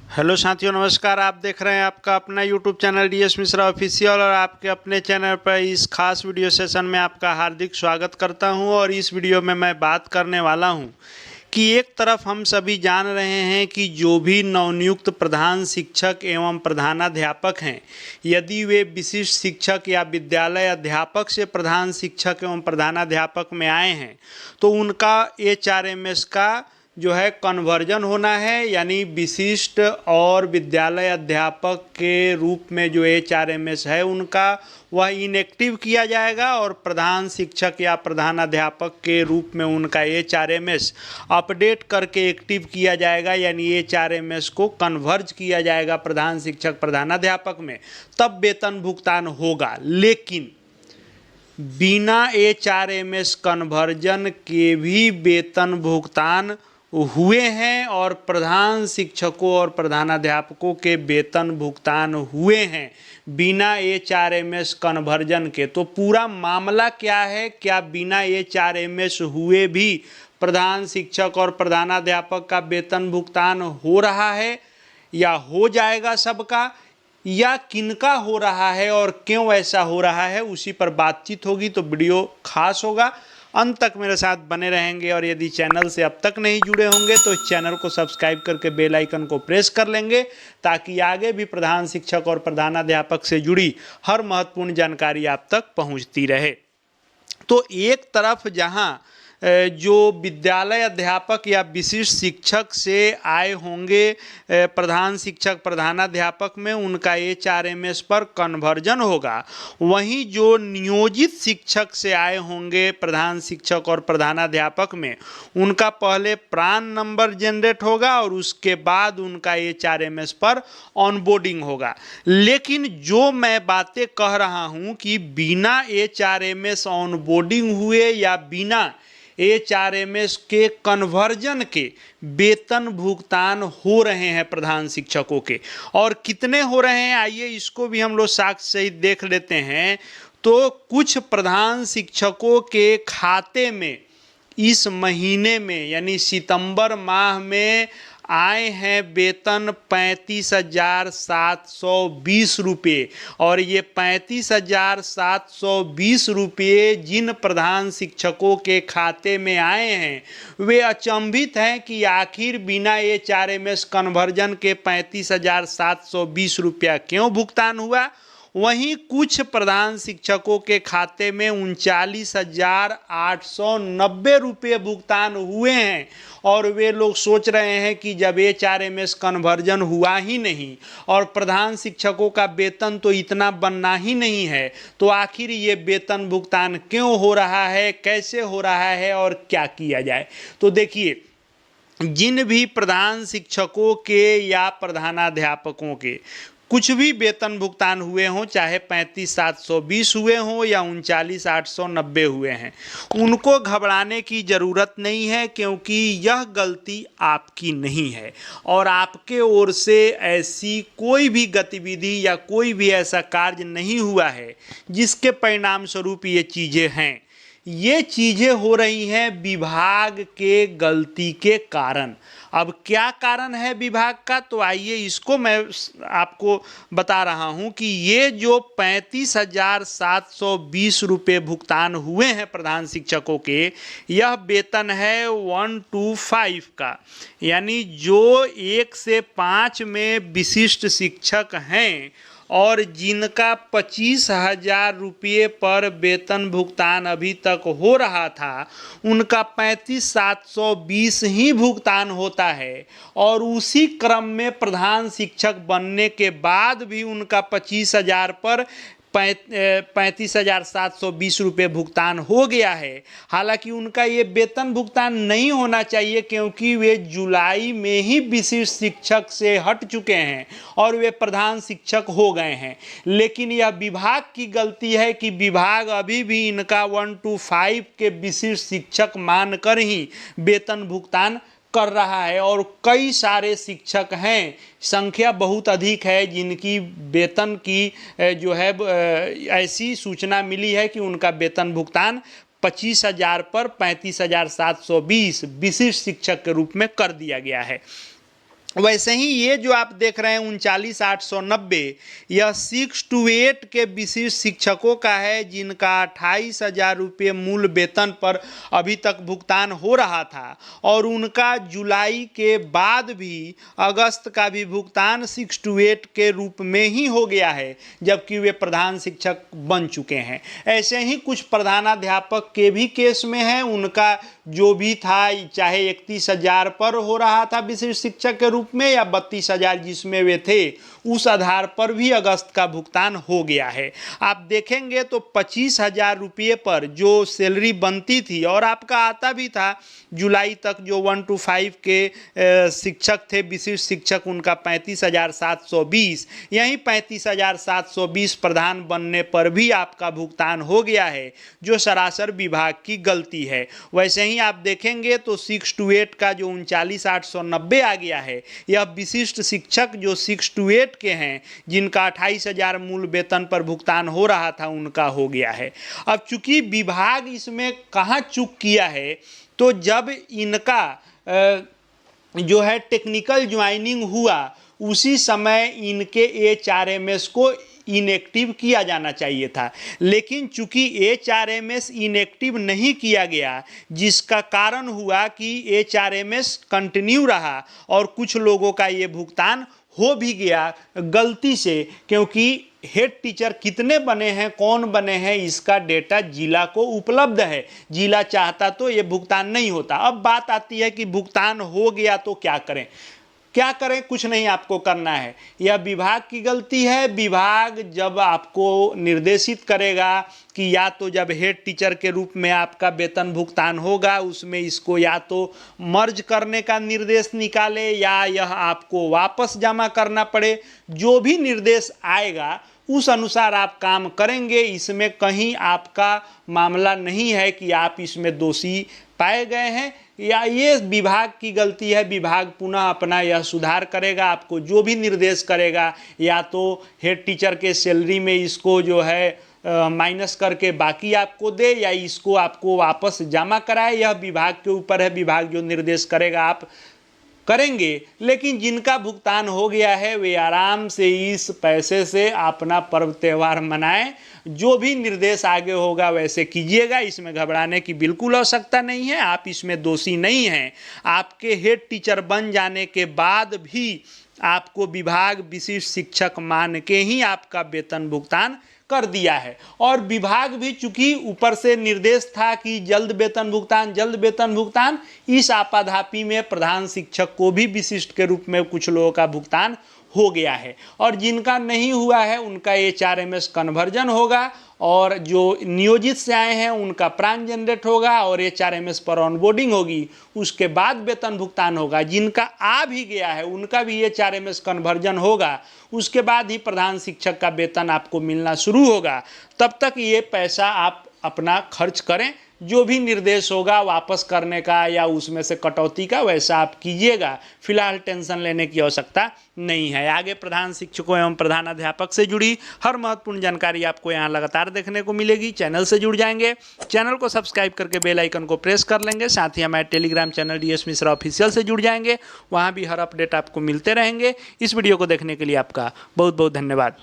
Hello साथियों, नमस्कार। आप देख रहे हैं आपका अपना YouTube channel DS Mishra official और आपके अपने चैनल पर इस खास वीडियो सेशन में आपका हार्दिक स्वागत करता हूं। और इस वीडियो में मैं बात करने वाला हूं कि एक तरफ हम सभी जान रहे हैं कि जो भी नवनियुक्त प्रधान शिक्षक एवं प्रधानाध्यापक हैं, यदि वे विशिष्ट शिक्षक या विद्यालय अध्यापक से प्रधान शिक्षक एवं प्रधानाध्यापक में आए हैं तो उनका एचआरएमएस का जो है कन्वर्जन होना है, यानी विशिष्ट और विद्यालय अध्यापक के रूप में जो एचआरएमएस है उनका वह इनएक्टिव किया जाएगा और प्रधान शिक्षक या प्रधानाध्यापक के रूप में उनका एचआरएमएस अपडेट करके एक्टिव किया जाएगा, यानी एचआरएमएस को कन्वर्ज किया जाएगा प्रधान शिक्षक प्रधानाध्यापक में, तब वेतन भुगतान होगा। लेकिन बिना एचआरएमएस कन्वर्जन के भी वेतन भुगतान हुए हैं और प्रधान शिक्षकों और प्रधानाध्यापकों के वेतन भुगतान हुए हैं बिना एचआरएमएस कन्वर्जन के। तो पूरा मामला क्या है? क्या बिना एचआरएमएस हुए भी प्रधान शिक्षक और प्रधानाध्यापक का वेतन भुगतान हो रहा है या हो जाएगा सबका, या किनका हो रहा है और क्यों ऐसा हो रहा है, उसी पर बातचीत होगी। तो वीडियो खास होगा, अंत तक मेरे साथ बने रहेंगे। और यदि चैनल से अब तक नहीं जुड़े होंगे तो चैनल को सब्सक्राइब करके बेल आइकन को प्रेस कर लेंगे, ताकि आगे भी प्रधान शिक्षक और प्रधानाध्यापक से जुड़ी हर महत्वपूर्ण जानकारी आप तक पहुंचती रहे। तो एक तरफ जहां जो विद्यालय अध्यापक या विशिष्ट शिक्षक से आए होंगे प्रधान शिक्षक प्रधानाध्यापक में, उनका एचआरएमएस पर कन्वर्जन होगा, वहीं जो नियोजित शिक्षक से आए होंगे प्रधान शिक्षक और प्रधानाध्यापक में, उनका पहले प्रान नंबर जनरेट होगा और उसके बाद उनका एचआरएमएस पर ऑनबोर्डिंग होगा। लेकिन जो मैं बातें कह रहा हूं कि बिना एचआरएमएस ऑनबोर्डिंग हुए या बिना एचआरएमएस के कन्वर्जन के वेतन भुगतान हो रहे हैं प्रधान शिक्षकों के, और कितने हो रहे हैं आइए इसको भी हम लोग साक्ष्य सहित देख लेते हैं। तो कुछ प्रधान शिक्षकों के खाते में इस महीने में यानी सितंबर माह में आए हैं वेतन 35,720 रुपये। और ये 35,720 रुपये जिन प्रधान शिक्षकों के खाते में आए हैं वे अचंभित हैं कि आखिर बिना एचआरएमएस कन्वर्जन के 35,720 रुपया क्यों भुगतान हुआ। वहीं कुछ प्रधान शिक्षकों के खाते में 39,890 रुपये भुगतान हुए हैं और वे लोग सोच रहे हैं कि जब एचआरएमएस कन्वर्जन हुआ ही नहीं और प्रधान शिक्षकों का वेतन तो इतना बनना ही नहीं है, तो आखिर ये वेतन भुगतान क्यों हो रहा है, कैसे हो रहा है और क्या किया जाए। तो देखिए, जिन भी प्रधान शिक्षकों के या प्रधानाध्यापकों के कुछ भी वेतन भुगतान हुए हों, चाहे 35,720 हुए हों या 39,890 हुए हैं, उनको घबराने की ज़रूरत नहीं है, क्योंकि यह गलती आपकी नहीं है और आपके ओर से ऐसी कोई भी गतिविधि या कोई भी ऐसा कार्य नहीं हुआ है जिसके परिणाम स्वरूप ये चीज़ें हैं। ये चीज़ें हो रही हैं विभाग के गलती के कारण। अब क्या कारण है विभाग का, तो आइए इसको मैं आपको बता रहा हूं कि ये जो 35,720 रुपये भुगतान हुए हैं प्रधान शिक्षकों के, यह वेतन है 1 to 5 का, यानी जो 1 से 5 में विशिष्ट शिक्षक हैं और जिनका 25,000 रुपये पर वेतन भुगतान अभी तक हो रहा था, उनका 35,720 ही भुगतान होता है। और उसी क्रम में प्रधान शिक्षक बनने के बाद भी उनका 25,000 पर 35,720 रुपये भुगतान हो गया है। हालांकि उनका ये वेतन भुगतान नहीं होना चाहिए, क्योंकि वे जुलाई में ही विशिष्ट शिक्षक से हट चुके हैं और वे प्रधान शिक्षक हो गए हैं। लेकिन यह विभाग की गलती है कि विभाग अभी भी इनका 1 to 5 के विशिष्ट शिक्षक मानकर ही वेतन भुगतान कर रहा है। और कई सारे शिक्षक हैं, संख्या बहुत अधिक है, जिनकी वेतन की जो है ऐसी सूचना मिली है कि उनका वेतन भुगतान 25,000 पर 35,720 विशिष्ट शिक्षक के रूप में कर दिया गया है। वैसे ही ये जो आप देख रहे हैं 39,890, यह 6 to 8 के विशिष्ट शिक्षकों का है, जिनका 28,000 रुपये मूल वेतन पर अभी तक भुगतान हो रहा था और उनका जुलाई के बाद भी अगस्त का भी भुगतान 6 to 8 के रूप में ही हो गया है, जबकि वे प्रधान शिक्षक बन चुके हैं। ऐसे ही कुछ प्रधानाध्यापक के भी केस में है, उनका जो भी था चाहे 31,000 पर हो रहा था विशिष्ट शिक्षक के रूप में या 32,000 जिसमें वे थे, उस आधार पर भी अगस्त का भुगतान हो गया है। आप देखेंगे तो 25,000 रुपये पर जो सैलरी बनती थी और आपका आता भी था जुलाई तक, जो 1 to 5 के शिक्षक थे विशिष्ट शिक्षक, उनका 35,720, यहीं 35,720 प्रधान बनने पर भी आपका भुगतान हो गया है, जो सरासर विभाग की गलती है। वैसे ही आप देखेंगे तो 6 to 8 का जो 39,890 आ गया है, यह विशिष्ट शिक्षक जो 6 to 8 के हैं, जिनका 28,000 मूल वेतन पर भुगतान हो रहा था, उनका हो गया है। अब चूंकि विभाग इसमें कहाँ चूक किया है, तो जब इनका जो है टेक्निकल ज्वाइनिंग हुआ, उसी समय इनके HRMS को इनएक्टिव किया जाना चाहिए था, लेकिन चूंकि HRMS इनएक्टिव नहीं किया गया, जिसका कारण हुआ कि HRMS कंटिन्यू रहा और कुछ लोगों का ये भुगतान हो भी गया गलती से, क्योंकि हेड टीचर कितने बने हैं, कौन बने हैं, इसका डेटा जिला को उपलब्ध है। जिला चाहता तो ये भुगतान नहीं होता। अब बात आती है कि भुगतान हो गया तो क्या करें। क्या करें, कुछ नहीं आपको करना है, यह विभाग की गलती है। विभाग जब आपको निर्देशित करेगा कि या तो जब हेड टीचर के रूप में आपका वेतन भुगतान होगा, उसमें इसको या तो मर्ज करने का निर्देश निकाले या यह आपको वापस जमा करना पड़े, जो भी निर्देश आएगा उस अनुसार आप काम करेंगे। इसमें कहीं आपका मामला नहीं है कि आप इसमें दोषी पाए गए हैं या ये विभाग की गलती है। विभाग पुनः अपना यह सुधार करेगा, आपको जो भी निर्देश करेगा, या तो हेड टीचर के सैलरी में इसको जो है माइनस करके बाकी आपको दे, या इसको आपको वापस जमा कराए, यह विभाग के ऊपर है। विभाग जो निर्देश करेगा आप करेंगे, लेकिन जिनका भुगतान हो गया है वे आराम से इस पैसे से अपना पर्व त्यौहार मनाएं। जो भी निर्देश आगे होगा वैसे कीजिएगा, इसमें घबराने की बिल्कुल आवश्यकता नहीं है। आप इसमें दोषी नहीं हैं। आपके हेड टीचर बन जाने के बाद भी आपको विभाग विशिष्ट शिक्षक मान के ही आपका वेतन भुगतान कर दिया है। और विभाग भी चूंकि ऊपर से निर्देश था कि जल्द वेतन भुगतान, इस आपाधापी में प्रधान शिक्षक को भी विशिष्ट के रूप में कुछ लोगों का भुगतान हो गया है, और जिनका नहीं हुआ है उनका HRMS कन्वर्जन होगा, और जो नियोजित से आए हैं उनका प्रान जनरेट होगा और HRMS पर ऑनबोर्डिंग होगी, उसके बाद वेतन भुगतान होगा। जिनका आ भी गया है उनका भी HRMS कन्वर्जन होगा, उसके बाद ही प्रधान शिक्षक का वेतन आपको मिलना शुरू होगा। तब तक ये पैसा आप अपना खर्च करें, जो भी निर्देश होगा वापस करने का या उसमें से कटौती का, वैसा आप कीजिएगा। फिलहाल टेंशन लेने की आवश्यकता नहीं है। आगे प्रधान शिक्षकों एवं प्रधानाध्यापक से जुड़ी हर महत्वपूर्ण जानकारी आपको यहाँ लगातार देखने को मिलेगी। चैनल से जुड़ जाएंगे, चैनल को सब्सक्राइब करके बेल आइकन को प्रेस कर लेंगे। साथ ही हमारे Telegram channel DS Mishra official से जुड़ जाएंगे, वहाँ भी हर अपडेट आपको मिलते रहेंगे। इस वीडियो को देखने के लिए आपका बहुत बहुत धन्यवाद।